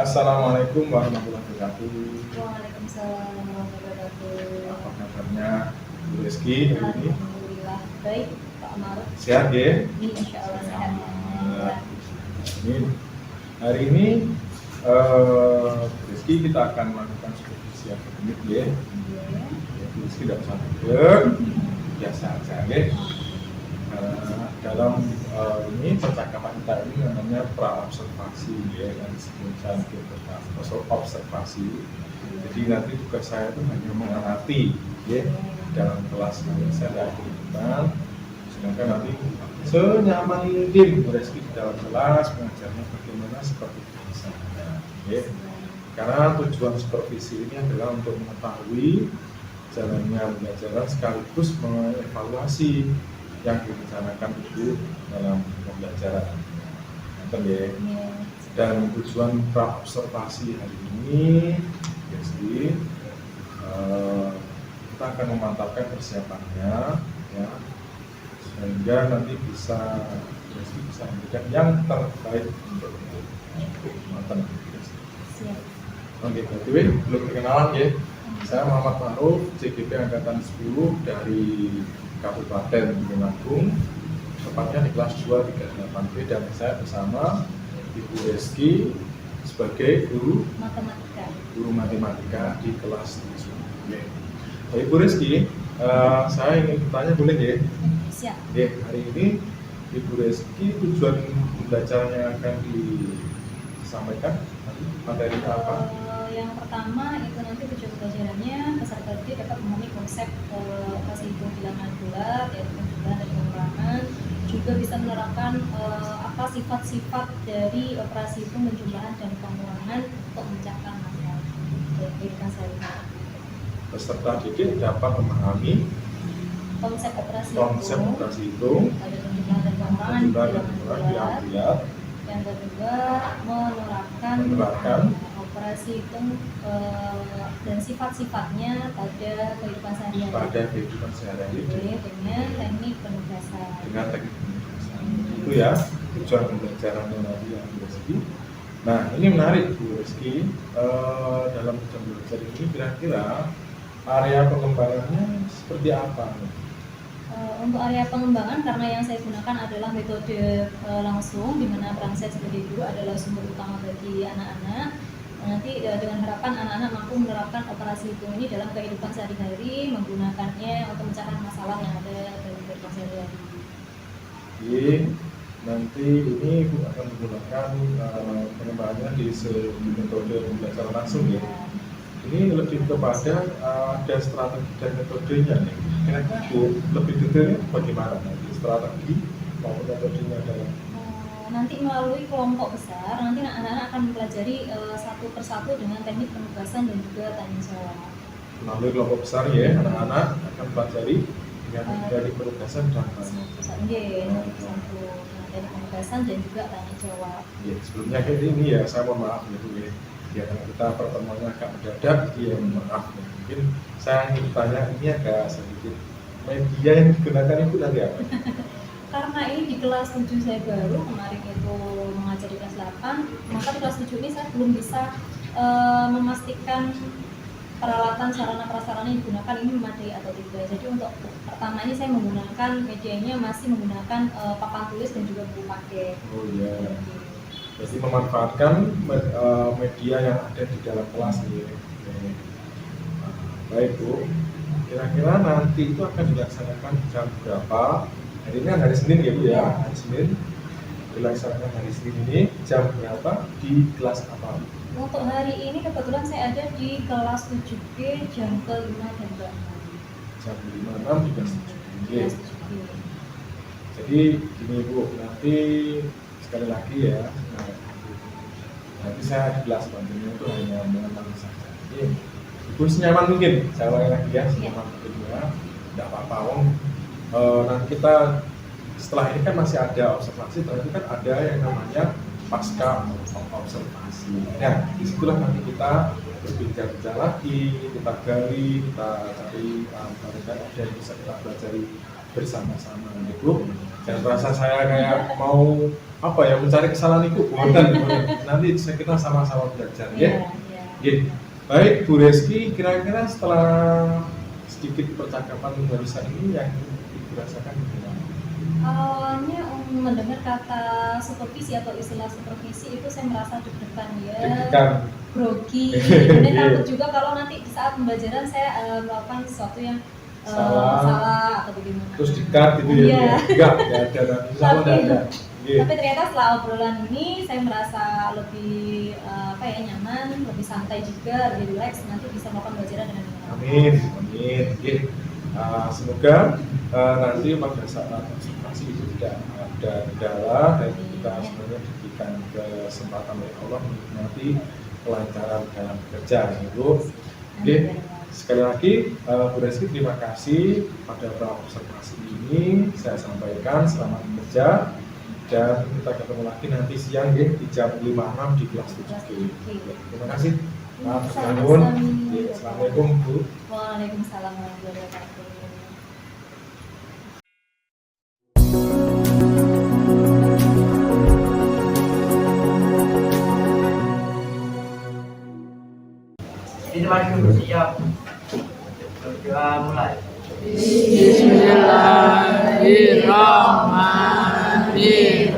Assalamualaikum warahmatullahi wabarakatuh. Waalaikumsalam warahmatullahi wabarakatuh. Apa kabarnya Bu Rizky hari ini? Alhamdulillah baik Pak Maruf. Sehat ya? Insya Allah sehat. Amin. Hari ini Bu Rizky kita akan melakukan supervisi akademik ya. Bu Rizky tidak usah takut, biasa aja ya. Dalam ini percakapan kita ini namanya pra-observasi ya, dan disebutkan observasi. Jadi nanti tugas saya itu hanya mengamati ya dalam kelas saya ada kehidupan, sedangkan nanti senyaman mungkin Bu Rizky di dalam kelas mengajarnya bagaimana seperti biasanya ya. Karena tujuan supervisi ini adalah untuk mengetahui jalannya pembelajaran sekaligus mengevaluasi yang direncanakan itu dalam pembelajaran. Ya. Dan tujuan pra-observasi hari ini, jadi kita akan memantapkan persiapannya, ya, sehingga nanti bisa memberikan yang terbaik untuk mantan. Oke, berarti belum perkenalan ya. Saya Muhammad Maruf, CGP Angkatan 10 dari Kabupaten Tulungagung, tepatnya di kelas 238B, dan saya bersama Ibu Rizky sebagai guru matematika di kelas 7B. Ibu Rizky, saya ingin bertanya boleh ya? Siap. Hari ini Ibu Rizky tujuan pembelajaran yang akan disampaikan materinya apa? Yang pertama itu nanti tujuan pelajarannya peserta didik dapat memahami konsep operasi hitung bilangan bulat, yaitu penjumlahan dan pengurangan, juga bisa menerapkan apa sifat-sifat dari operasi hitung penjumlahan dan pengurangan untuk memecahkan masalah kehidupan sehari-hari. Peserta didik dapat memahami konsep operasi hitung, ada penjumlahan dan pengurangan bilangan bulat. Yang kedua menerapkan operasi hitung dan sifat-sifatnya pada kehidupan sehari-hari dengan teknik penugasan. Itu ya tujuan pembelajarannya nanti yang Bu Rizky. Nah, ini menarik Bu Rizky. Dalam tujuan belajar ini kira-kira area pengembangannya seperti apa? Untuk area pengembangan, karena yang saya gunakan adalah metode langsung, di mana peran saya sebagai guru adalah sumber utama bagi anak-anak. Nanti dengan harapan anak-anak mampu menerapkan operasi hitung ini dalam kehidupan sehari-hari, menggunakannya untuk memecahkan masalah yang ada dalam kehidupan sehari-hari. Jadi nanti ini Ibu akan menggunakan pengembangannya di metode pembelajaran langsung ya. Ini lebih kepada ada strategi dan metodenya nih. Kira-kira Bu lebih detailnya bagaimana nanti strategi maupun metodenya dalam nanti melalui kelompok besar, nanti anak-anak akan mempelajari satu persatu dengan teknik penugasan dan juga tanya jawab. Melalui kelompok besar ya, anak-anak akan mempelajari dengan teknik penugasan dan tanya jawab. Teknik penugasan dan juga tanya jawab. Ya, sebelumnya ini ya saya mohon maaf ya. Ya, karena kita pertemuannya agak mendadak, ya maaf. Mungkin saya ingin bertanya, ini agak sedikit media yang digunakan itu nanti apa? Karena ini di kelas 7 saya baru, kemarin itu mengajar di kelas 8, maka di kelas 7 ini saya belum bisa memastikan peralatan sarana prasarana yang digunakan ini memadai atau tidak. Jadi untuk pertama ini saya menggunakan medianya masih menggunakan papan tulis dan juga buku paket. Oh iya. Jadi memanfaatkan media yang ada di dalam kelas ini. Baik Bu, kira-kira nanti itu akan dilaksanakan jam berapa? Hari ini kan hari Senin ya Bu ya, hari Senin dilaksanakan hari Senin ini jam berapa di kelas apa? Untuk hari ini kebetulan saya ada di kelas 7B jam ke-5 dan ke-6. Jam 5 di kelas 7B. Jadi gini Bu, nanti sekali lagi ya, nanti saya di kelas bantunya itu hanya mengenal saja. Jadi Ibu senyaman mungkin, saya ulangi lagi ya, senyaman mungkin ya, tidak apa-apa. Nanti kita setelah ini kan masih ada observasi, tapi kan ada yang namanya pasca observasi. Nah, disitulah nanti kita berbincang-bincang lagi, kita gali, kita cari barangkali ada yang bisa kita pelajari bersama-sama, gitu. Jangan rasa saya kayak mau apa ya mencari kesalahan itu, bukan. Nanti saya kita sama-sama belajar ya. Iya. Baik Bu Reski, kira-kira setelah sedikit percakapan barusan ini yang Ibu rasakan gimana? Awalnya mendengar kata supervisi atau istilah supervisi itu saya merasa deg-degan ya, Deg-degan. grogi, kemudian takut juga kalau nanti di saat pembelajaran saya melakukan sesuatu yang salah atau bagaimana. Terus di-cut gitu ya? Iya. Enggak ada. Sama enggak ada. Iya. Tapi ternyata setelah obrolan ini saya merasa lebih nyaman, lebih santai juga, lebih rileks, nanti bisa melakukan pembelajaran dengan benar. Amin. Oke. Semoga nanti pada saat konsultasi itu tidak ada kendala dan kita sebenarnya diberikan kesempatan oleh Allah menikmati kelancaran dalam bekerja, Bu. Oke. Sekali lagi, Bu Reski terima kasih pada observasi ini. Saya sampaikan selamat bekerja dan kita ketemu lagi nanti siang ya, di jam 5.06 di kelas 7. Terima kasih. Assalamualaikum Bu. Waalaikumsalam warahmatullahi wabarakatuh. Siap. Berdoa mulai. Bismillahirrahmanirrahim.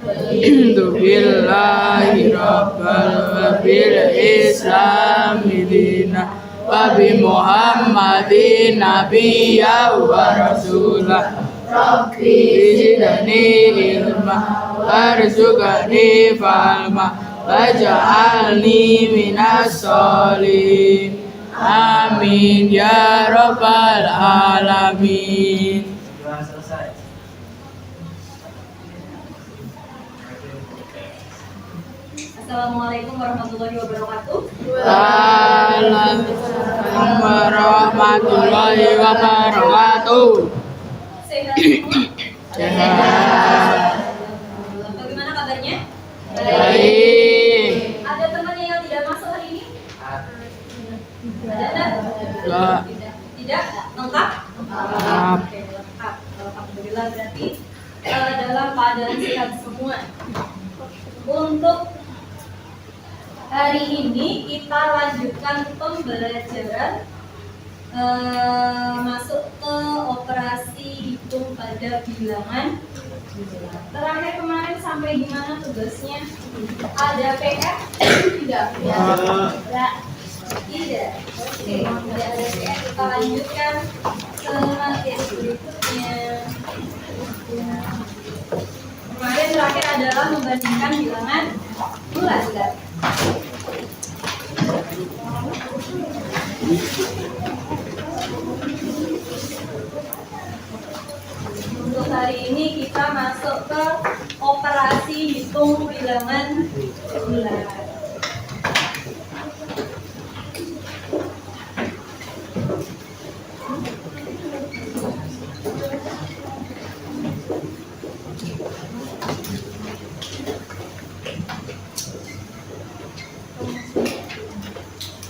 Alhamdulillahi rabbil wabil islami dina wa bi Muhammadin nabiyya wa rasulah. Rabbi zidni ilma warzuqni fahma waj'alni minas sholihin. Amin ya rabbal alamin. Doa selesai. Assalamualaikum warahmatullahi wabarakatuh. Waalaikumsalam warahmatullahi wabarakatuh. Sehat semua? Sehat. Bagaimana kabarnya? Baik. Ada temannya yang tidak masuk hari ini? Ada? Enggak. Tidak? Lengkap? Lengkap. Oke, lengkap. Alhamdulillah berarti dalam keadaan sehat semua. Untuk hari ini kita lanjutkan pembelajaran masuk ke operasi hitung pada bilangan. Terakhir kemarin sampai gimana tugasnya? Ada PR? Tidak. Tidak. Oke, tidak ada PR. Kita lanjutkan ke materi berikutnya. Kemarin terakhir adalah membandingkan bilangan bulat. Untuk hari ini kita masuk ke operasi hitung bilangan bulat.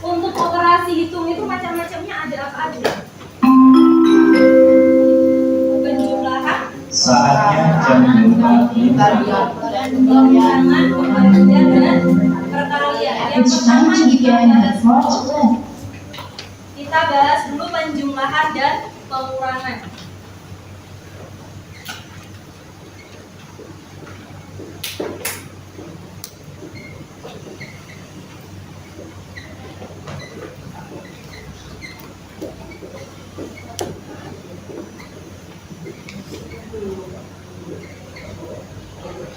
Untuk operasi hitung itu macam-macamnya ada apa aja? Penjumlahan, Saatnya jam 5. pengurangan, pembagian, dan perkalian. Yang pertama kita bahas dulu penjumlahan dan pengurangan.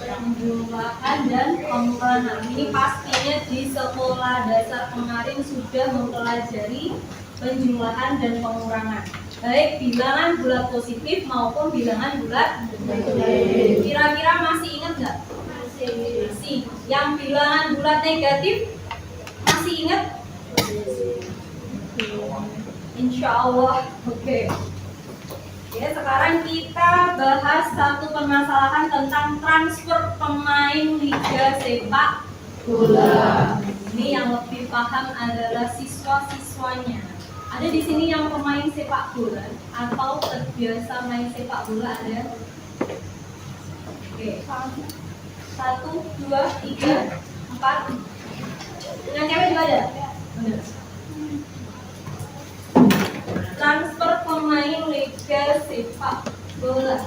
Penjumlahan dan pengurangan ini pastinya di sekolah dasar kemarin sudah mempelajari penjumlahan dan pengurangan, baik bilangan bulat positif maupun bilangan bulat negatif. Kira-kira masih ingat nggak? Masih. Yang bilangan bulat negatif masih ingat? Insya Allah. Oke. Ya, sekarang kita bahas satu permasalahan tentang transfer pemain Liga Sepak Bola. Ini yang lebih paham adalah siswa-siswanya. Ada di sini yang pemain sepak bola atau terbiasa main sepak bola ada? Oke. 1, 2, 3, 4. Dengan cewek juga ada? Benar. Transfer pemain liga sepak bola.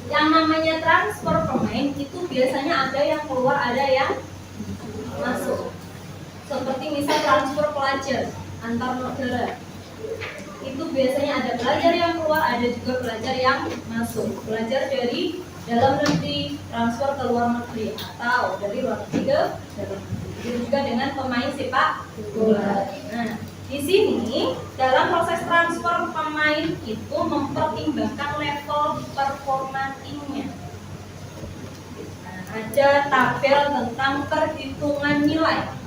Yang namanya transfer pemain itu biasanya ada yang keluar, ada yang masuk. Seperti misal transfer pelajar antar negara. Itu biasanya ada pelajar yang keluar, ada juga pelajar yang masuk. Pelajar dari dalam negeri transfer ke luar negeri atau dari luar negeri ke dalam negeri. Itu juga dengan pemain sepak bola. Nah, di sini dalam proses transfer pemain itu mempertimbangkan level performa timnya. Nah, ada tabel tentang perhitungan nilai.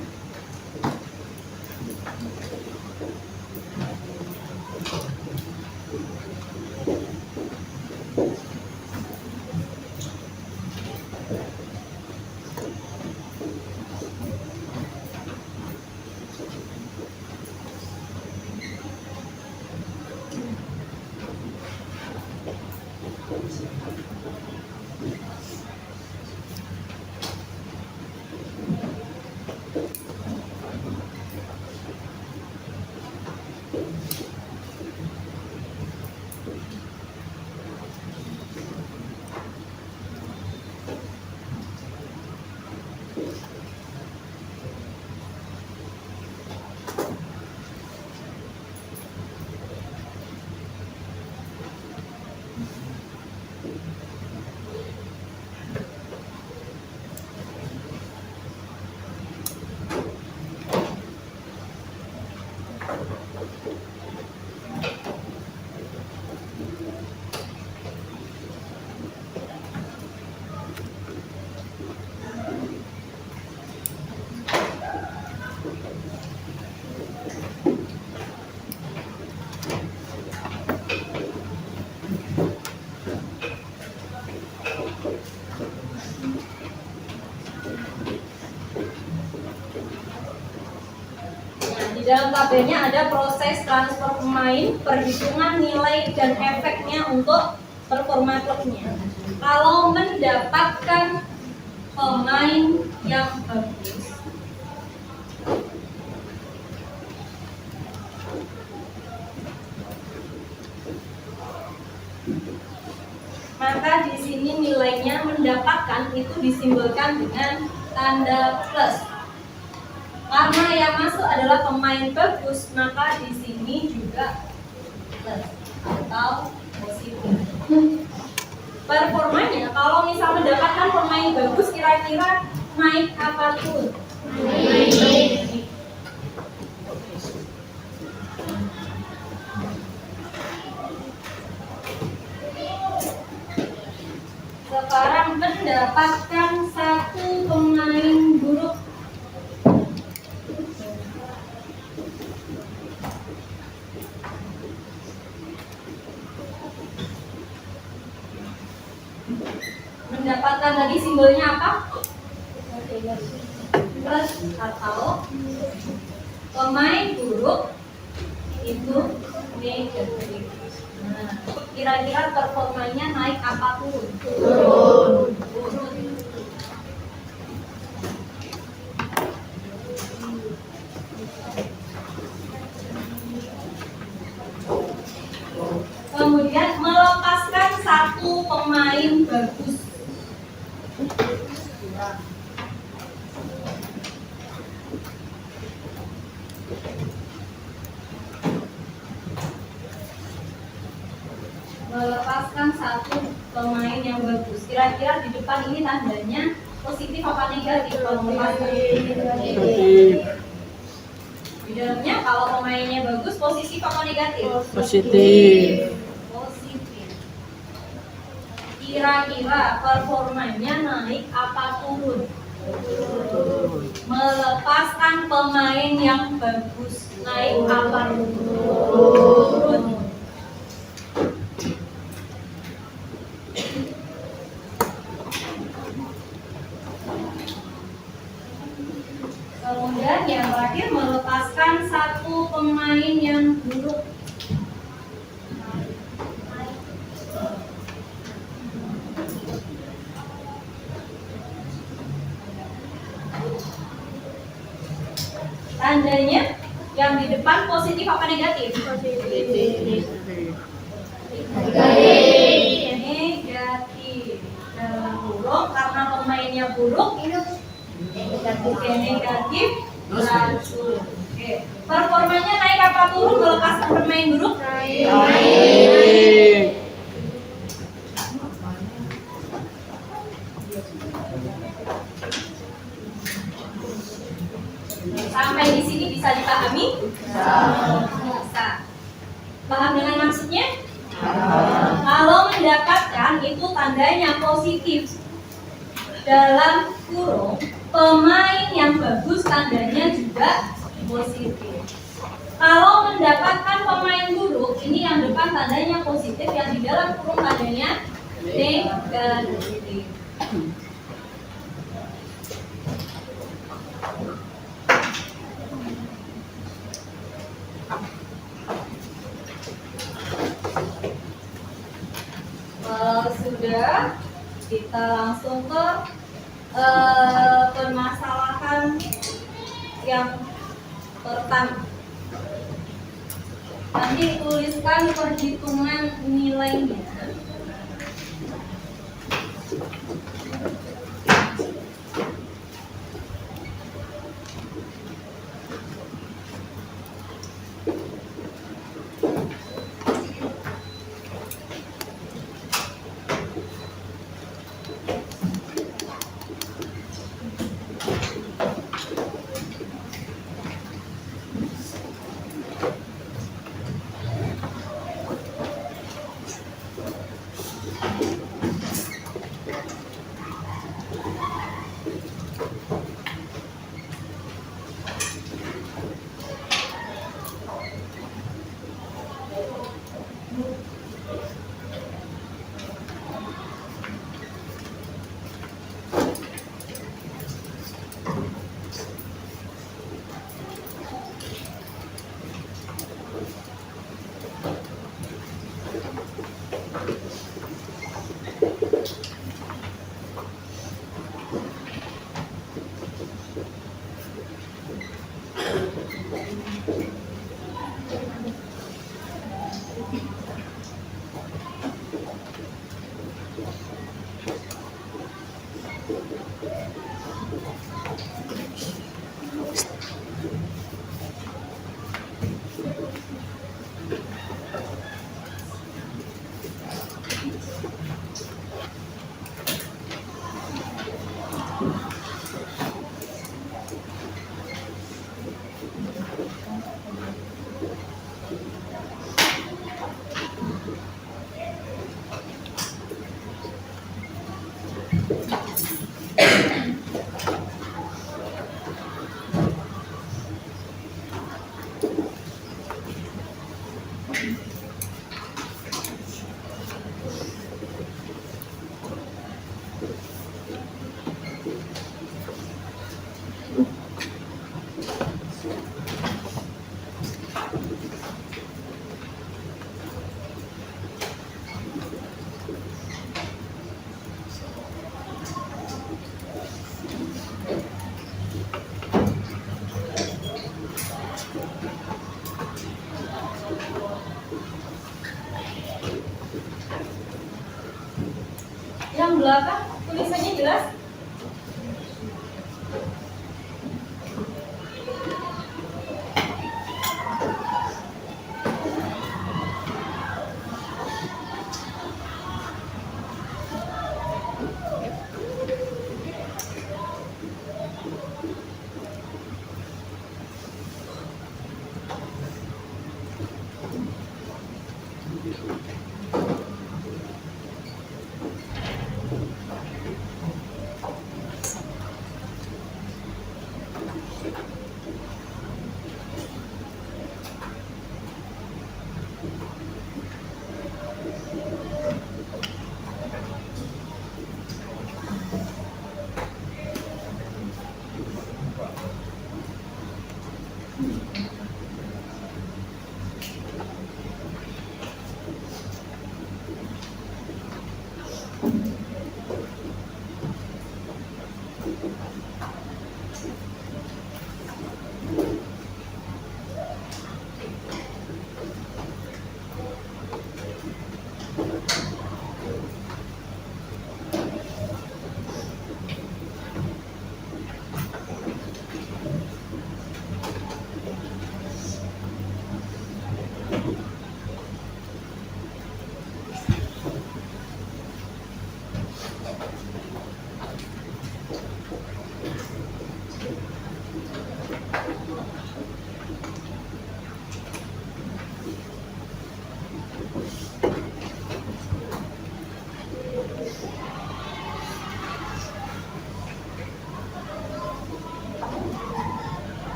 Di dalam tabelnya ada proses transfer pemain, perhitungan nilai dan efeknya untuk performa klubnya. Kalau mendapatkan pemain yang bagus, maka di sini nilainya mendapatkan itu disimbolkan dengan tanda plus. Karena yang masuk adalah pemain bagus, maka di sini juga plus atau positif. Performanya, kalau misal mendapatkan pemain bagus, kira-kira naik apa tuh? Naik. Sekarang mendapatkan satu pemain buruk. Mendapatkan tadi simbolnya apa? Plus atau pemain buruk itu negatif. Nah, kira-kira performanya naik apa turun? Turun. Kemudian melepaskan satu pemain bagus. Melepaskan satu pemain yang bagus. Kira-kira di depan ini tandanya positif apa negatif kalau melepaskan? Di dalamnya kalau pemainnya bagus positif apa negatif? Positif. Positif. Kira-kira performanya naik apa turun? Melepaskan pemain yang bagus. Naik apa? Turun. Kemudian yang terakhir melepaskan satu pemain yang buruk. Tandanya yang di depan positif apa negatif? Positif. Negatif. Dalam buruk karena pemainnya buruk. Oke, negatif. Racun. Oke. Performanya naik apa turun melepaskan pemain buruk? Naik. Sampai di sini bisa dipahami? Bisa. Paham dengan maksudnya? Kalau mendapatkan itu tandanya positif. Dalam kurung, pemain yang bagus tandanya juga positif. Kalau mendapatkan pemain buruk, ini yang depan tandanya positif, yang di dalam kurung tandanya negatif. Sudah, kita langsung ke permasalahan yang pertama. Nanti tuliskan perhitungan nilainya. Yang belakang tulisannya jelas?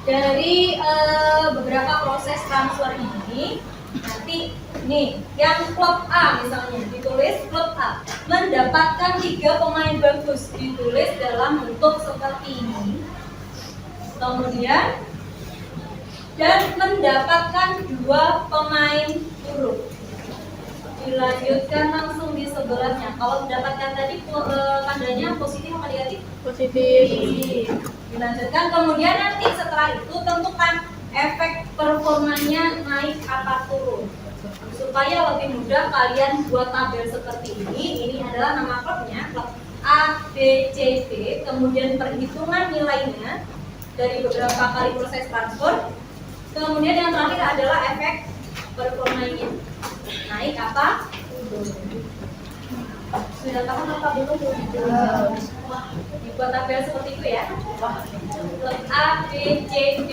Dari beberapa proses transfer ini, nanti nih yang klub A misalnya ditulis klub A mendapatkan 3 pemain bagus, ditulis dalam bentuk seperti ini. Kemudian dan mendapatkan 2 pemain buruk, dilanjutkan langsung di sebelahnya. Kalau mendapatkan tadi tandanya positif apa negatif? Positif. Dilanjutkan, kemudian nanti setelah itu tentukan efek performanya naik apa turun. Supaya lebih mudah kalian buat tabel seperti ini. Ini adalah nama klubnya, klub A, B, C, D. Kemudian perhitungan nilainya dari beberapa kali proses transfer. Kemudian yang terakhir adalah efek performanya naik apa turun. Sudah tahu apa belum? Dibuat tabel seperti itu ya. Klub A, B, C, D.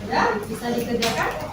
Ya, bisa dikerjakan.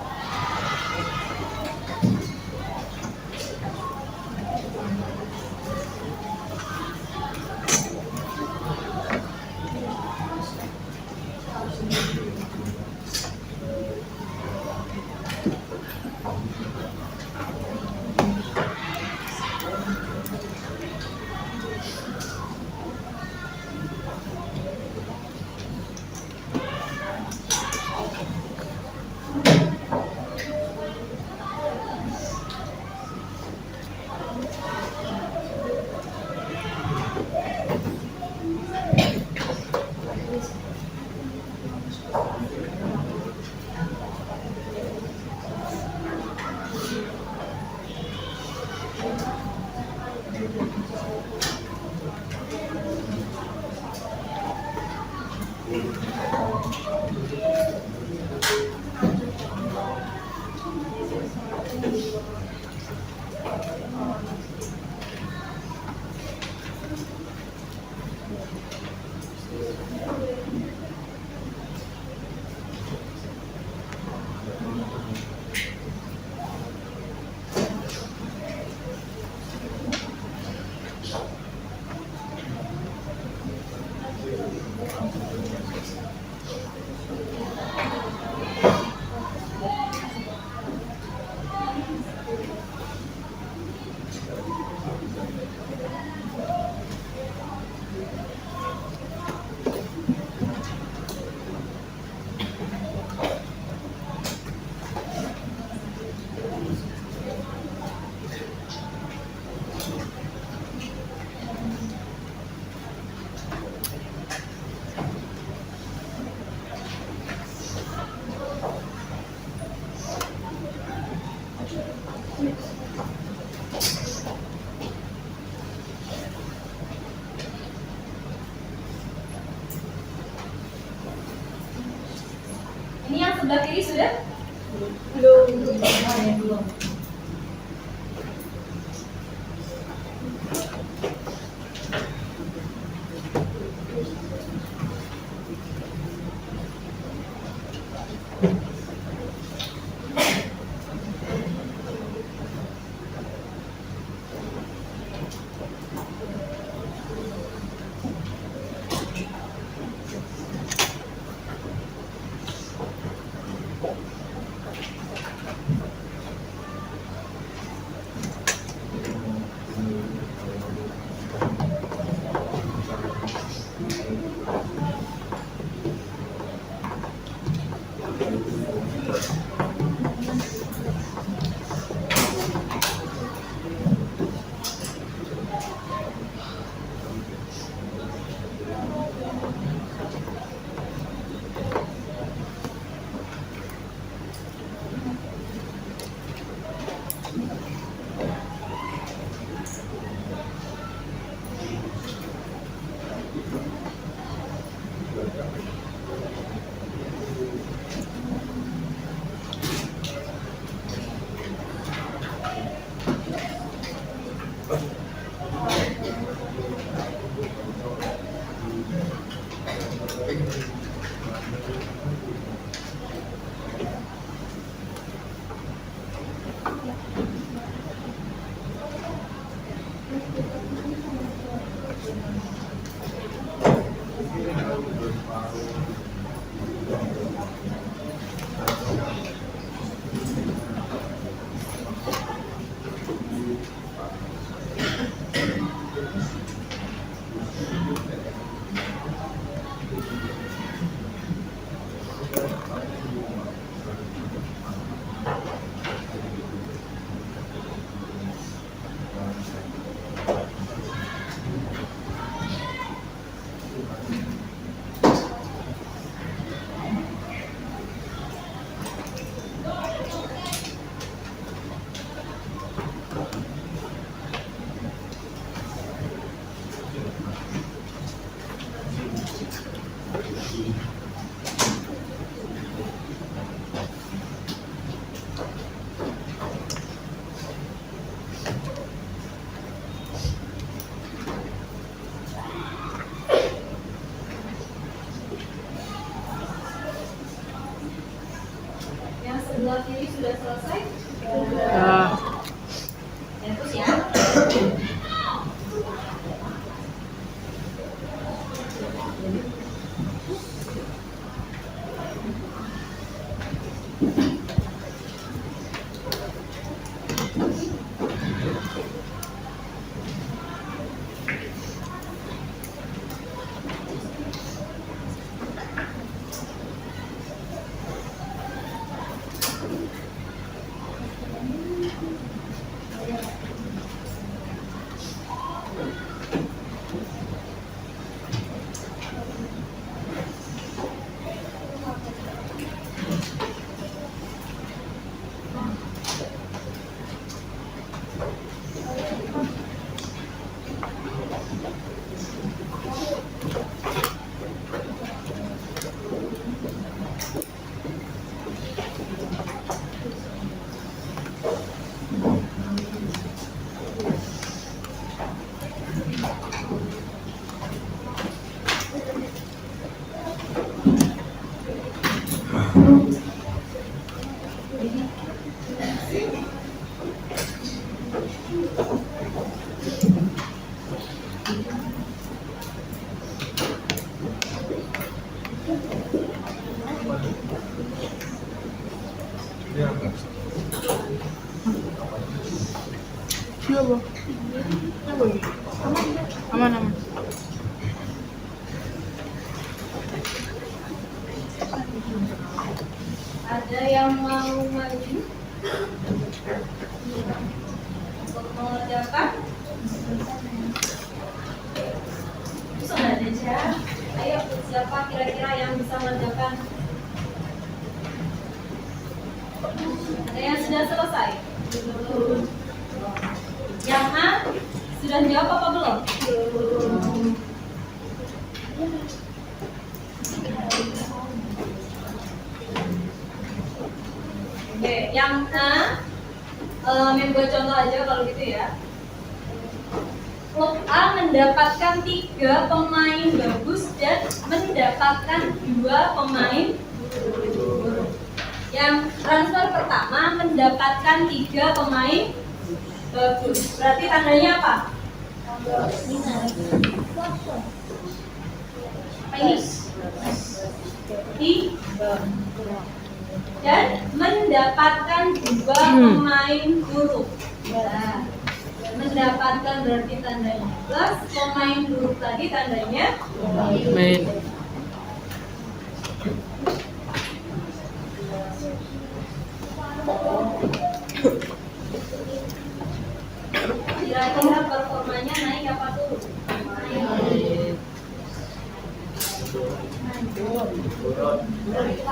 Ini yang sebelah kiri sudah? Belum. Oh, ya, belum. Yang sebelah kiri sudah selesai? Ya. Ya, terus ya. Ini apa? Iya, Bu. Aman, aman. Ada yang mau maju untuk mengerjakan? Sudah aja. Ayo, siapa kira-kira yang bisa mengerjakan? Ada yang sudah selesai? Yang A sudah jawab apa belum? Oke, yang A membuat contoh aja kalau gitu ya. Klub A mendapatkan 3 pemain bagus dan mendapatkan 2 pemain buruk. Yang transfer pertama mendapatkan 3 pemain bagus. Berarti tandanya apa? Apa ini? Dan mendapatkan 2 pemain buruk. Nah, mendapatkan berarti tandanya plus, pemain buruk tadi tandanya Main. kira-kira performanya naik apa turun? Naik.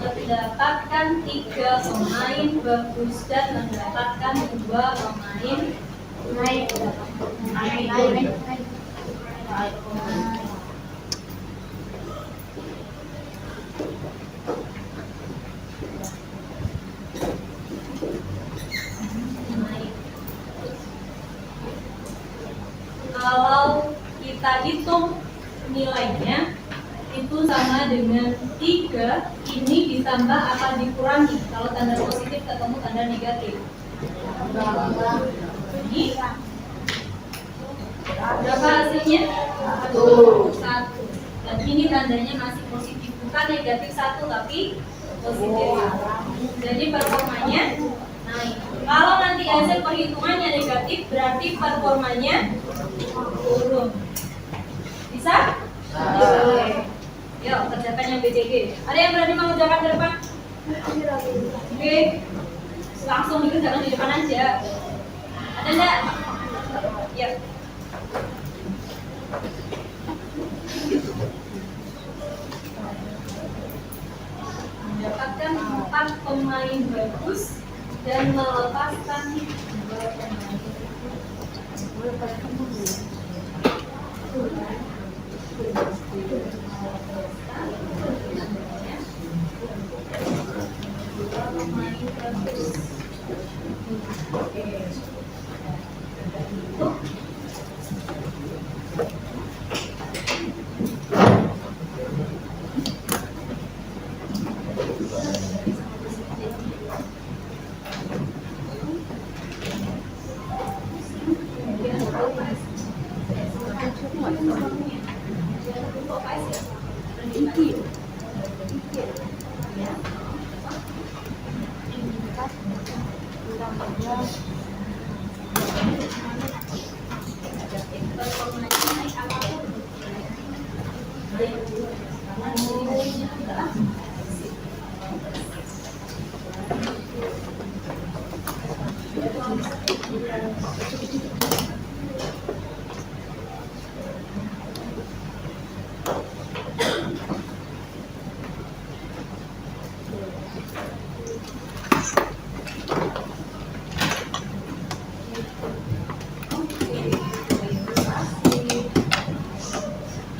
Mendapatkan 3 pemain bagus dan mendapatkan 2 pemain naik. Kalau kita hitung nilainya itu sama dengan 3, ini ditambah apa dikurangi? Kalau tanda positif ketemu tanda negatif. Jadi berapa hasilnya? 1. tandanya masih positif, bukan negatif 1 tapi positif. Jadi performanya naik. Kalau nanti hasil perhitungannya negatif, berarti performanya turun. Bisa? Yuk, kerjakan yang BCG. Ada yang berani mengerjakan ke depan? Oke, langsung dikerjakan di depan aja. Ada enggak? Yuk. Mendapatkan 4 pemain bagus dan melepaskan 2 pemain.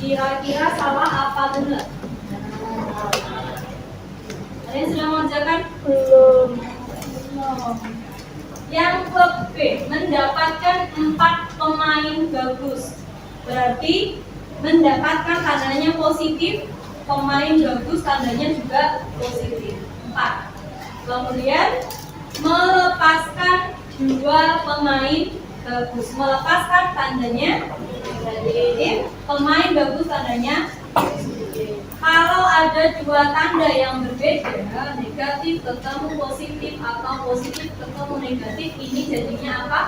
Kira-kira salah apa benar? Ada yang sudah mengerjakan? Belum. Yang klub B mendapatkan 4 pemain bagus, berarti mendapatkan tandanya positif. Pemain bagus tandanya juga positif 4. Kemudian melepaskan 2 pemain bagus, melepaskan tandanya negatif, pemain bagus tandanya positif. Kalau ada 2 tanda yang berbeda, negatif ketemu positif atau positif ketemu negatif, ini jadinya apa?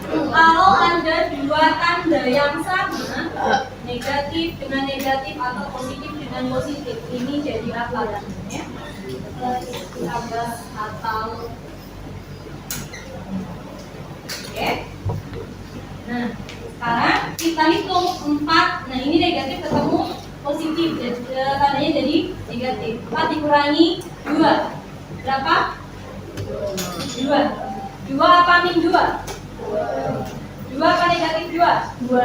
Kalau ada 2 tanda yang sama, negatif dengan negatif atau positif dengan positif, ini jadi apa namanya? Tambah atau oke. Nah, sekarang kita hitung 4. Nah, ini negatif ketemu positif, tandanya jadi negatif. 4 dikurangi 2 berapa? 2. 2 apa min 2? 2 apa negatif 2? 2.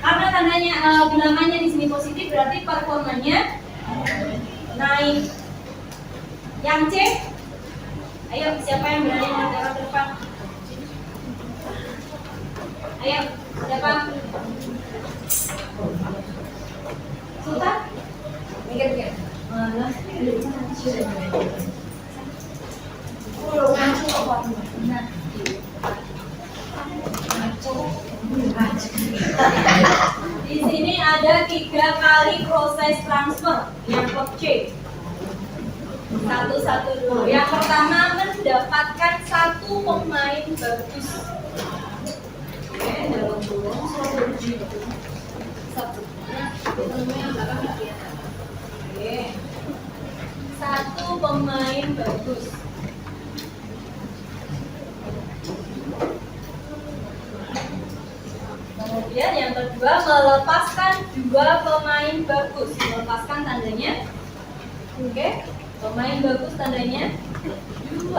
Karena tandanya bilangannya di sini positif, berarti performanya naik. Yang C, ayo siapa yang berani mengerjakan ke depan? Ayo, siapa? Sultan? Mikir-mikir. Malah, di sini ada 3 kali proses transfer yang klub C. 1, 2. Yang pertama mendapatkan 1 pemain bagus. Oke, dalam burung satu. Oke. 1 pemain bagus. Kemudian yang kedua melepaskan 2 pemain bagus. Melepaskan tandanya. Oke. Pemain bagus tandanya 2.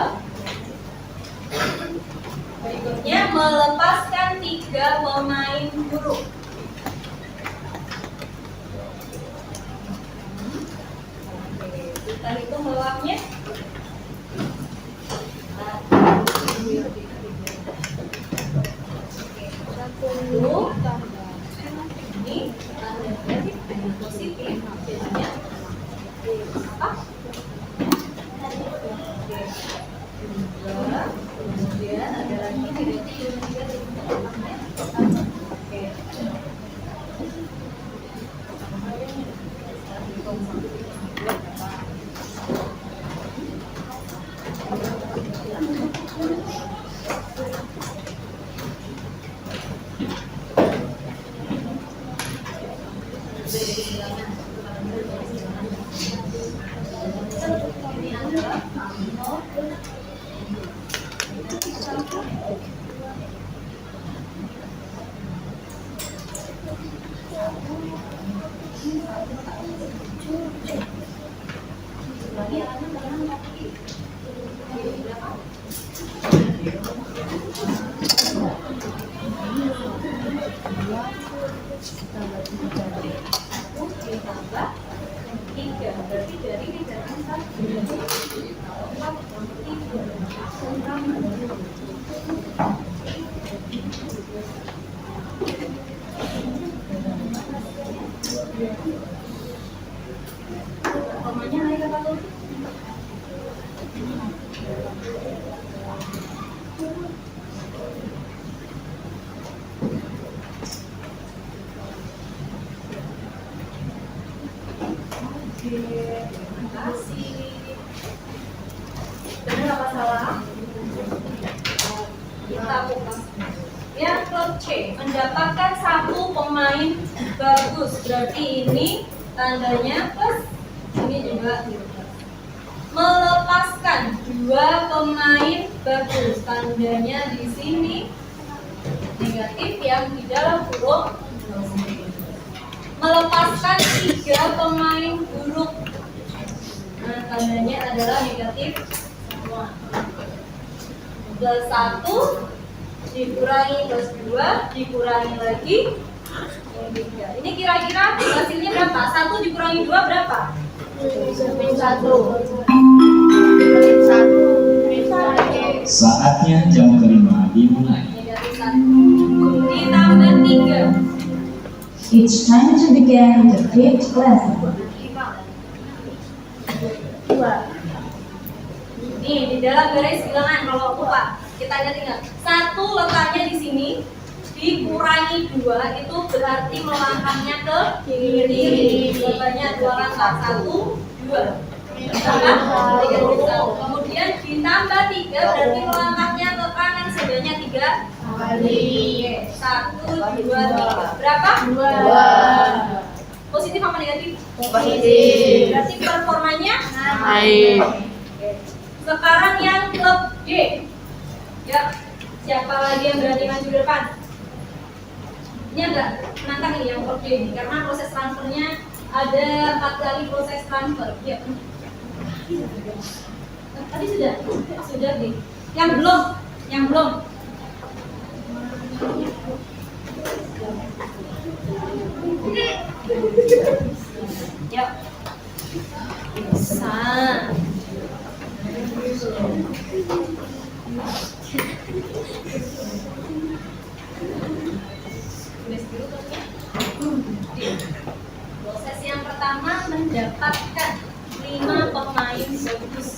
Berikutnya melepaskan 3 pemain buruk. Kita hitung melewatnya. 1. Ini tandanya positif. Jadinya apa? Kemudian ada lagi negatif. Oke. dari silangan. Ini adalah nol. Ditambah 3, berarti dari bilangan 1. Komanya naik apa tuh? Oke, terima kasih. Benar apa salah? Kita buka. Yang klub C mendapatkan 1 pemain bagus. Berarti ini tandanya plus. Ini juga melepaskan 2 pemain bagus. Tandanya di sini negatif yang di dalam huruf. Melepaskan 3 pemain buruk. Nah, tandanya adalah negatif semua. Plus 1 dikurangi plus 2 dikurangi lagi ini 3. Ini kira-kira hasilnya berapa? 1 dikurangi 2 berapa? 1. Saatnya jam kelima dimulai. Negatif 1 ditambah 3. It's time to begin the fifth lesson. Nih di dalam garis bilangan kalau lupa kita ingat 1 letaknya di sini dikurangi 2 itu berarti melangkahnya ke kiri. Letaknya 2 langkah 1, 2. Kemudian ditambah 3 berarti melangkahnya ke kanan sebanyak 3 kali. 1, 2, 3. Berapa? 2. Positif apa negatif? Positif. Berarti performanya Baik. sekarang yang klub D. Ya, siapa lagi yang berani maju ke depan? Ini agak menantang ini yang klub D ini karena proses transfernya ada 4 kali proses transfer. Ya. Tadi sudah deh. Yang belum. Yuk. Bisa. Proses yang pertama mendapatkan 5 pemain bagus.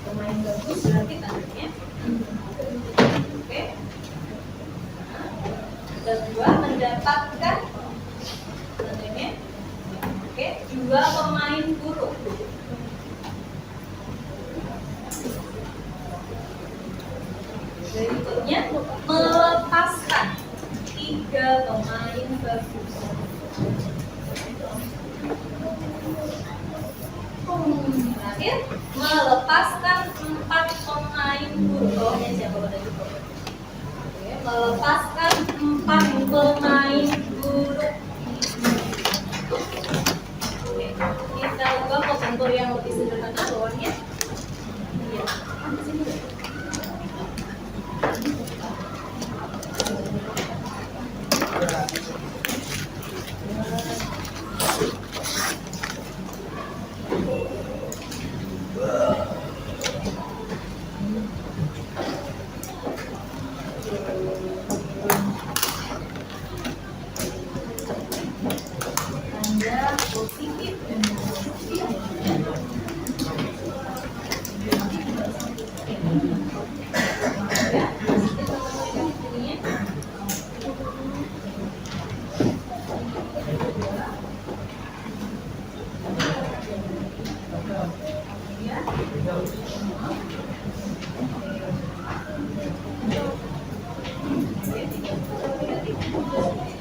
Pemain bagus berarti tandanya. Oke. Kedua mendapatkan tandanya. Oke, 2 pemain buruk. Berikutnya melepaskan 3 pemain bagus. Terakhir melepaskan 4 pemain buruk. Bawahnya siapa pada itu? Oke, melepaskan 4 pemain buruk. Oke, kita ubah ke bentuk yang lebih sederhana bawahnya. Iya. Tanda positif dan negatif. Ya, kita mulai ini. Ya.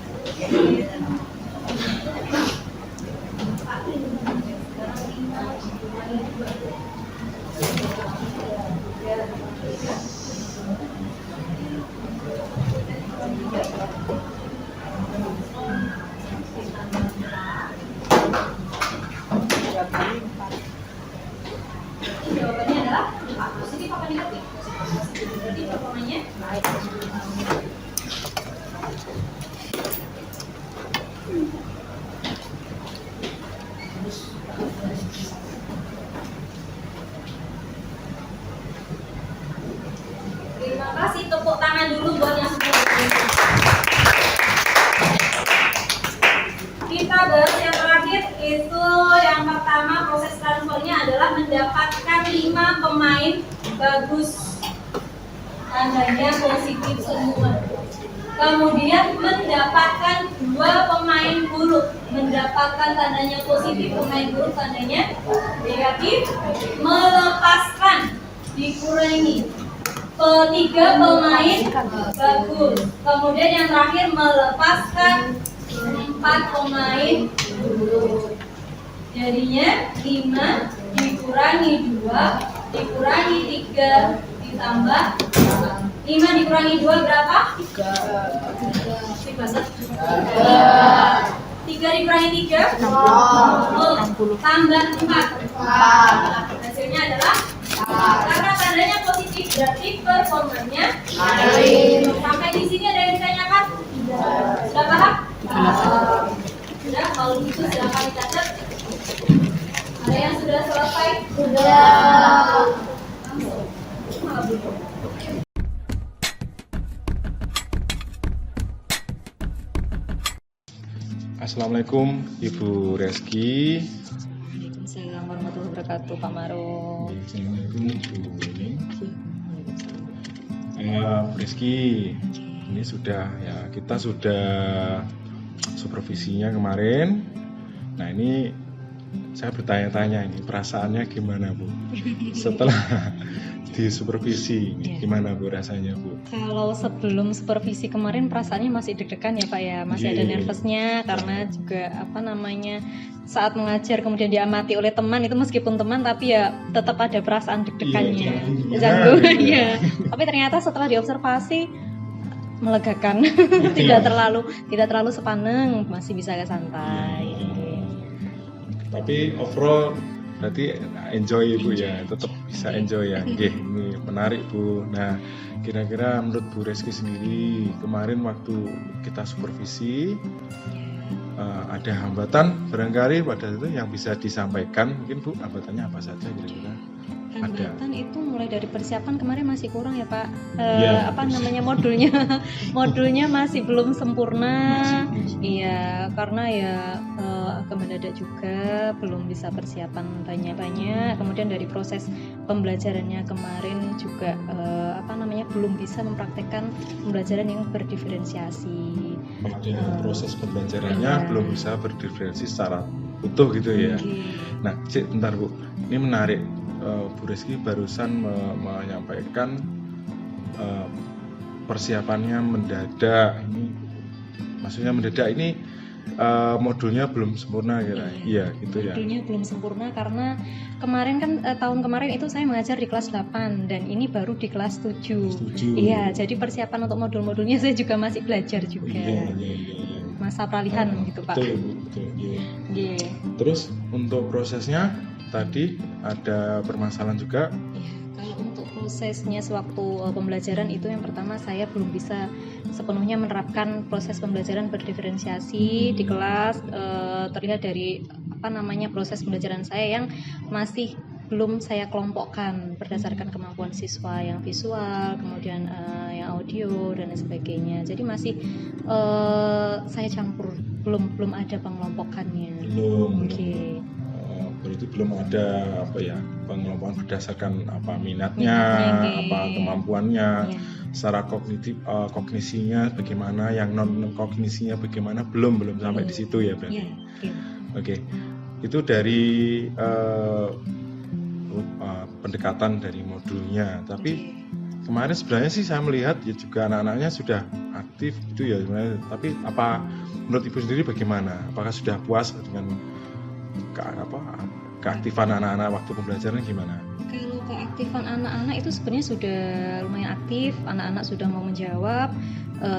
Jawabannya adalah 4. Positif apa negatif? Positif. Berarti performanya baik. Terima kasih, tepuk tangan dulu buat yang sudah berhasil. Kita bahas yang terakhir itu yang pertama, proses transfernya adalah mendapatkan 5 pemain bagus, tandanya positif semua. Kemudian mendapatkan 2 pemain buruk, mendapatkan tandanya positif, pemain buruk tandanya negatif. Melepaskan, dikurangi, 3 pemain bagus. Kemudian yang terakhir melepaskan 4 pemain buruk. Jadinya 5 dikurangi 2 dikurangi 3 ditambah 5 dikurangi 2 berapa? 3 dikurangi 3 tambah 4. Hasilnya adalah karena tandanya positif berarti performanya baik. Sampai di sini ada yang ditanyakan? Sudah paham? Sudah, kalau gitu silakan dicatat. Ada yang sudah selesai? Sudah. Assalamualaikum Ibu Reski. Waalaikumsalam warahmatullahi wabarakatuh, Pak Maro. Assalamualaikum Ibu Reski. Ini sudah ya, kita sudah supervisinya kemarin. Nah ini saya bertanya-tanya ini perasaannya gimana Bu? Setelah disupervisi, gimana Bu rasanya Bu? Kalau sebelum supervisi kemarin perasaannya masih deg-degan ya Pak ya, masih ada nervousnya karena juga saat mengajar kemudian diamati oleh teman itu meskipun teman tapi ya tetap ada perasaan deg-degannya. Iya. Tapi ternyata setelah diobservasi melegakan, tidak terlalu sepaneng, masih bisa santai. Tapi overall berarti enjoy Bu ya, tetap bisa enjoy ya. Oke, ini menarik Bu. Nah, kira-kira menurut Bu Reski sendiri kemarin waktu kita supervisi ada hambatan barangkali pada itu yang bisa disampaikan, mungkin Bu, hambatannya apa saja kira-kira? Hambatan itu mulai dari persiapan kemarin masih kurang ya Pak. Ya, Modulnya masih belum sempurna. Iya, karena ya agak mendadak juga, belum bisa persiapan banyak-banyak. Kemudian dari proses pembelajarannya kemarin juga belum bisa mempraktekkan pembelajaran yang berdiferensiasi. Proses pembelajarannya belum bisa berdiferensi secara utuh gitu ya. Nah, bentar Bu, ini menarik. Bu Reski barusan menyampaikan persiapannya mendadak. Ini maksudnya mendadak ini modulnya belum sempurna kira. Iya gitu ya. Modulnya belum sempurna karena kemarin kan tahun kemarin itu saya mengajar di kelas 8 dan ini baru di kelas 7. Iya, jadi persiapan untuk modul-modulnya saya juga masih belajar juga. Iya. Masa peralihan gitu Pak. Betul. Iya. Terus untuk prosesnya tadi ada permasalahan juga. Ya, kalau untuk prosesnya sewaktu pembelajaran itu yang pertama saya belum bisa sepenuhnya menerapkan proses pembelajaran berdiferensiasi di kelas. Terlihat dari proses pembelajaran saya yang masih belum saya kelompokkan berdasarkan kemampuan siswa yang visual, kemudian yang audio dan lain sebagainya. Jadi masih saya campur, belum ada pengelompokannya. Oke. Berarti belum ada pengelompokan berdasarkan minatnya, kemampuannya, secara kognisinya bagaimana, yang non kognisinya bagaimana, belum sampai di situ ya berarti. Oke. Itu dari pendekatan dari modulnya, tapi kemarin sebenarnya sih saya melihat ya juga anak-anaknya sudah aktif gitu ya sebenarnya. Tapi apa menurut Ibu sendiri bagaimana? Apakah sudah puas dengan keaktifan anak-anak waktu pembelajaran gimana? Kalau keaktifan anak-anak itu sebenarnya sudah lumayan aktif, anak-anak sudah mau menjawab,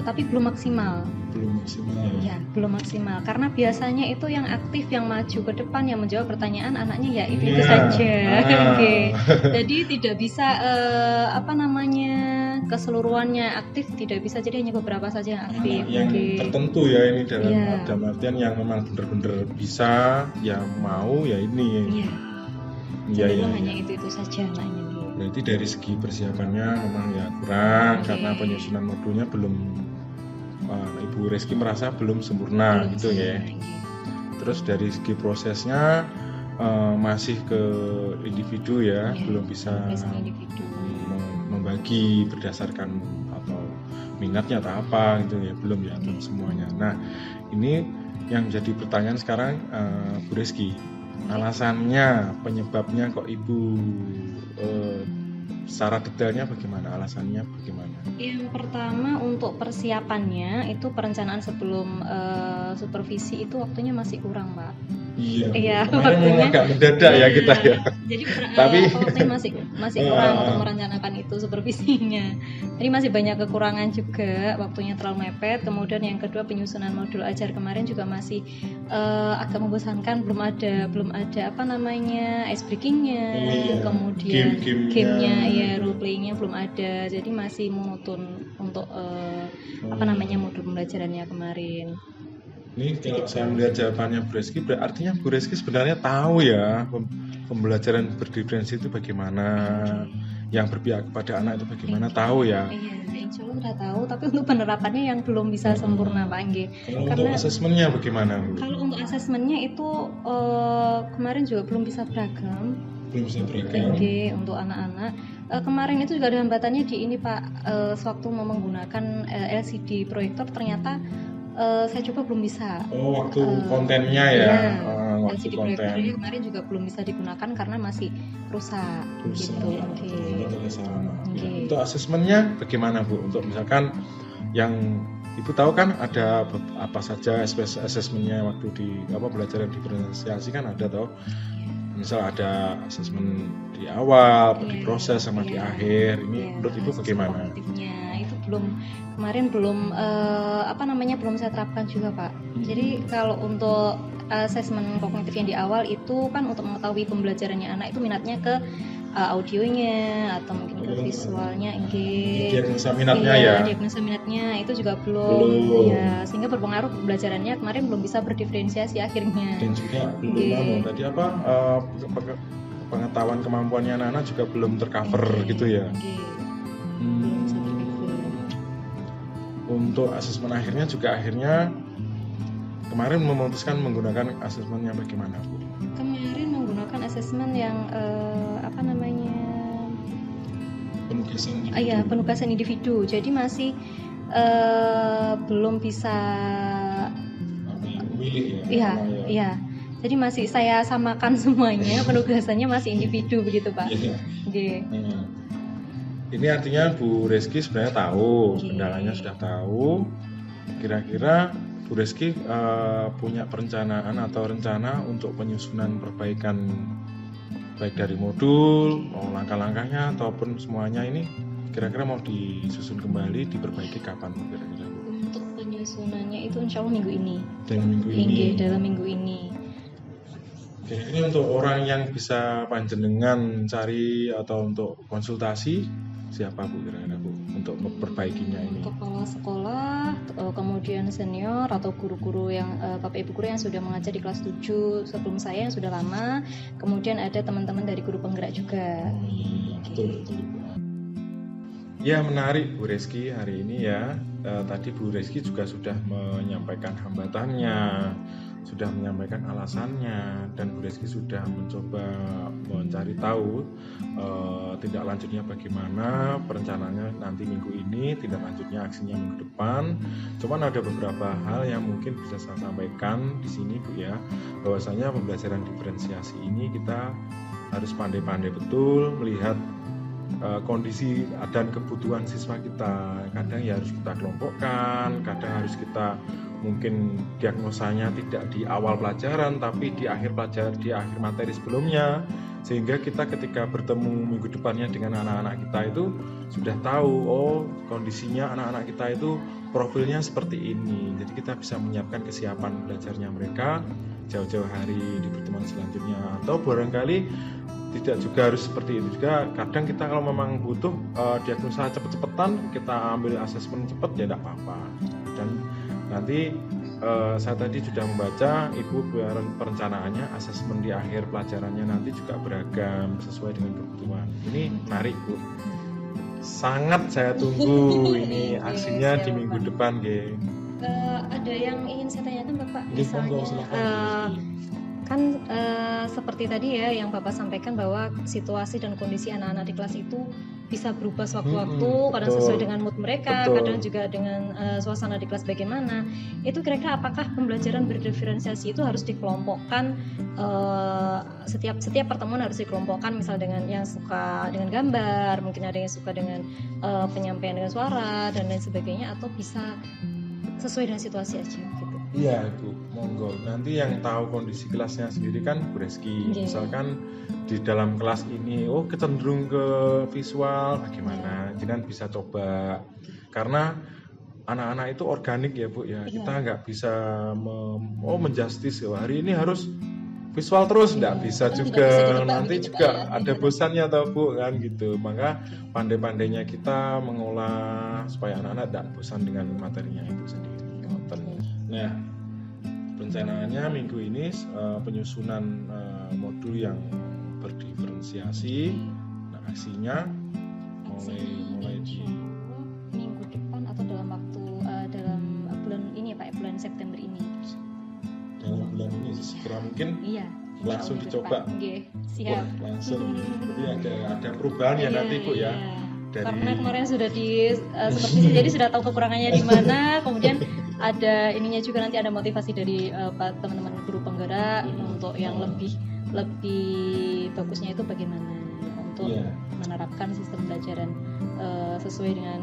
tapi belum maksimal. Belum maksimal. Ya, belum maksimal. Karena biasanya itu yang aktif, yang maju ke depan, yang menjawab pertanyaan anaknya ya itu saja. Oke. Jadi tidak bisa keseluruhannya aktif, tidak bisa. Jadi hanya beberapa saja yang aktif. Yang tertentu ya ini dalam artian yang memang benar-benar bisa, yang mau ya ini. Iya. Jadi hanya itu saja anaknya. Berarti dari segi persiapannya memang ya kurang karena penyusunan modulnya belum Ibu Reski merasa belum sempurna gitu ya. Terus dari segi prosesnya masih ke individu ya, belum bisa membagi berdasarkan atau minatnya atau apa gitu ya, belum ya belum semuanya. Nah, ini yang jadi pertanyaan sekarang Bu Reski. Alasannya, penyebabnya kok Ibu secara detailnya bagaimana? Alasannya bagaimana? Yang pertama untuk persiapannya itu perencanaan sebelum supervisi itu waktunya masih kurang, Pak. Iya, waktunya agak mendadak ya kita ya. Jadi waktunya masih kurang untuk merencanakan itu supervisinya. Jadi masih banyak kekurangan juga, waktunya terlalu mepet. Kemudian yang kedua penyusunan modul ajar kemarin juga masih agak membosankan, belum ada ice breakingnya, kemudian gamenya ya role playingnya belum ada. Jadi masih monoton untuk modul pembelajarannya kemarin. Ini kalau saya melihat jawabannya Bu Reski, artinya Bu Reski sebenarnya tahu ya pembelajaran berdiferensi itu bagaimana, yang berpihak kepada anak itu bagaimana, tahu ya? Iya, insya Allah sudah tahu, tapi untuk penerapannya yang belum bisa sempurna Pak Angge. Untuk asesmennya bagaimana Bu? Kalau untuk asesmennya itu kemarin juga belum bisa beragam. Oke, untuk anak-anak. Kemarin itu juga ada hambatannya di ini Pak, sewaktu mau menggunakan LCD proyektor ternyata saya coba belum bisa. Waktu kontennya ya. LCD proyektornya kemarin juga belum bisa digunakan karena masih rusak. Gitu. Untuk asesmennya bagaimana Bu? Untuk misalkan yang Ibu tahu kan ada apa saja asesmennya waktu di pelajaran diferensiasi kan ada toh. Misal ada asesmen di awal, di proses sama di akhir. Ini menurut Ibu bagaimana? Itu kemarin belum belum saya terapkan juga Pak. Jadi kalau untuk asesmen kognitif yang di awal itu kan untuk mengetahui pembelajarannya anak itu minatnya ke audionya atau mungkin ke visualnya, diagnosa minatnya diagnosa minatnya itu juga belum. Ya, sehingga berpengaruh pembelajarannya kemarin belum bisa berdiferensiasi akhirnya. Dan juga belum tadi pengetahuan kemampuannya anak-anak juga belum tercover gitu ya. Untuk asesmen akhirnya kemarin memutuskan menggunakan asesmen yang bagaimana Bu? Kemarin menggunakan asesmen yang penugasan individu. Jadi masih belum bisa memilih ya. Iya. Jadi masih saya samakan semuanya, penugasannya masih individu begitu Pak. Ini artinya Bu Reski sebenarnya tahu, kendalanya sudah tahu. Kira-kira Bu Reski punya perencanaan atau rencana untuk penyusunan perbaikan baik dari modul, langkah-langkahnya ataupun semuanya ini kira-kira mau disusun kembali, diperbaiki kapan kira-kira? Untuk penyusunannya itu insya Allah minggu ini. Dalam minggu ini. Kira-kira untuk orang yang bisa panjenengan cari atau untuk konsultasi siapa Bu kira-kira Bu untuk memperbaikinya ini? Kepala sekolah, kemudian senior atau guru-guru yang Bapak Ibu guru yang sudah mengajar di kelas 7 sebelum saya yang sudah lama, kemudian ada teman-teman dari guru penggerak juga. Betul. Ya menarik Bu Reski hari ini ya. Tadi Bu Reski juga sudah menyampaikan hambatannya, sudah menyampaikan alasannya, dan Bu Reski sudah mencoba mencari tahu tindak lanjutnya bagaimana, perencanaannya nanti minggu ini, tindak lanjutnya aksinya minggu depan. Cuman ada beberapa hal yang mungkin bisa saya sampaikan di sini Bu ya, bahwasanya pembelajaran diferensiasi ini kita harus pandai-pandai betul melihat kondisi dan kebutuhan siswa kita. Kadang ya harus kita kelompokkan, kadang harus kita mungkin diagnosanya tidak di awal pelajaran tapi di akhir pelajaran, di akhir materi sebelumnya, sehingga kita ketika bertemu minggu depannya dengan anak-anak kita itu sudah tahu, oh kondisinya anak-anak kita itu profilnya seperti ini. Jadi kita bisa menyiapkan kesiapan belajarnya mereka jauh-jauh hari di pertemuan selanjutnya. Atau barangkali tidak juga harus seperti itu juga, kadang kita kalau memang butuh diagnosa cepet-cepetan, kita ambil asesmen cepet ya tidak apa-apa. Dan nanti saya tadi sudah membaca Ibu perencanaannya asesmen di akhir pelajarannya nanti juga beragam sesuai dengan kebutuhan. Ini menarik Bu, sangat saya tunggu ini aksinya di minggu depan Ge. Ada yang ingin saya tanyakan Bapak, Nggih, monggo, misalnya silakan. kan seperti tadi ya yang Bapak sampaikan bahwa situasi dan kondisi anak-anak di kelas itu bisa berubah sewaktu-waktu, kadang betul. sesuai dengan mood mereka, Betul. kadang juga dengan suasana di kelas bagaimana. Itu kira-kira apakah pembelajaran berdiferensiasi itu harus dikelompokkan, setiap pertemuan harus dikelompokkan, misal dengan yang suka dengan gambar, mungkin ada yang suka dengan penyampaian dengan suara dan lain sebagainya, atau bisa sesuai dengan situasi aja gitu. Iya Ibu, monggo. Nanti yang tahu kondisi kelasnya sendiri kan Bu Reski. Iya. Misalkan di dalam kelas ini, oh kecenderung ke visual, bagaimana? Jangan bisa coba. Karena anak-anak itu organik ya Bu ya. Iya. Kita nggak bisa menjustis ya, hari ini harus visual terus, nggak Iya. bisa Kan juga. tidak bisa ditebak Nanti begitu, juga Pak, ya. ada bosannya tau Bu kan gitu. Maka pandai-pandainya kita mengolah supaya anak-anak tidak bosan dengan materinya itu sendiri. Nah, perencanaannya minggu ini penyusunan modul yang berdiferensiasi. Nah, aksinya mulai di minggu depan atau dalam waktu dalam bulan ini ya Pak, bulan September ini. dalam bulan ini segera mungkin Iya. langsung Minggu dicoba. depan. Nggih, Wah, siap. langsung. Jadi ada perubahan ya nanti Bu ya. Iya. Dari Karena kemarin sudah supervisi, jadi sudah tahu kekurangannya di mana. Kemudian ada ininya juga, nanti ada motivasi dari teman-teman guru penggerak untuk yang lebih bagusnya itu bagaimana untuk Iya. menerapkan sistem pembelajaran sesuai dengan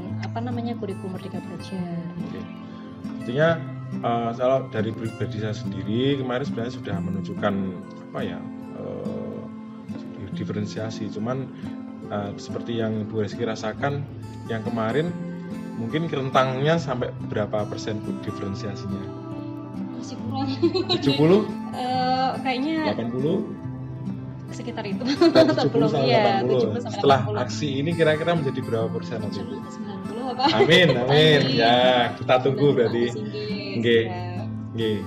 kurikulum Merdeka Belajar. Oke. Artinya kalau dari pribadi saya sendiri kemarin sebenarnya sudah menunjukkan diferensiasi, cuman seperti yang Bu Reski rasakan yang kemarin mungkin rentangnya sampai berapa persen Bu diferensiasinya? Masih kurang. 70? Kayaknya 80? sekitar itu. 70 sampai Iya, 80. 70 sampai Setelah 80. aksi ini kira-kira menjadi berapa persen nanti Bu? 90 apa? Amin, amin. Ya, kita tunggu berarti. Nggih. Nggih. Nggih.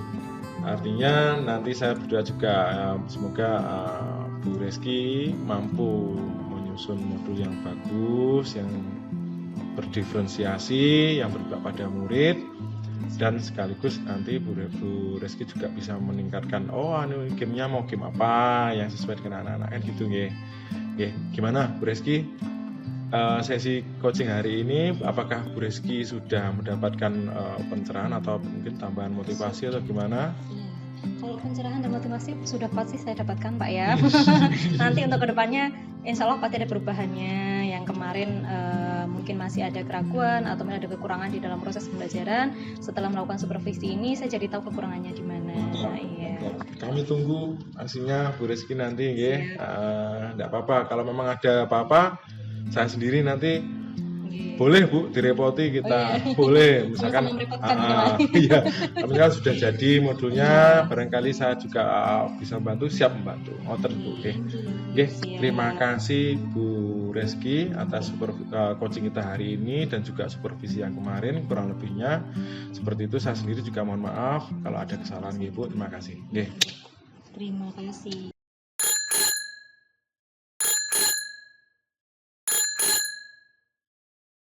Artinya nanti saya berdoa juga semoga Bu Reski mampu menyusun modul yang bagus, yang berdiferensiasi, yang berpihak pada murid, dan sekaligus nanti Bu Reski juga bisa meningkatkan gamenya mau game apa yang sesuai dengan anak-anak kan gitu nggih. Nggih, gimana Bu Reski? Sesi coaching hari ini apakah Bu Reski sudah mendapatkan pencerahan atau mungkin tambahan motivasi atau gimana? Iya. Kalau pencerahan dan motivasi sudah pasti saya dapatkan Pak ya. Nanti untuk kedepannya insya Allah pasti ada perubahannya. Yang kemarin mungkin masih ada keraguan atau ada kekurangan di dalam proses pembelajaran. Setelah melakukan supervisi ini saya jadi tahu kekurangannya di mana. Iya. Kami tunggu aksinya Bu Reski nanti nggih. Enggak apa-apa kalau memang ada apa-apa saya sendiri nanti boleh Bu direpoti kita. Boleh misalkan iya, misalkan sudah jadi modulnya barangkali saya juga bisa membantu, siap membantu. Ngoten Bu. Nggih, terima kasih Bu Reski atas coaching kita hari ini dan juga supervisi yang kemarin, kurang lebihnya seperti itu. Saya sendiri juga mohon maaf kalau ada kesalahan nggih Bu. Terima kasih. Nggih. Terima kasih.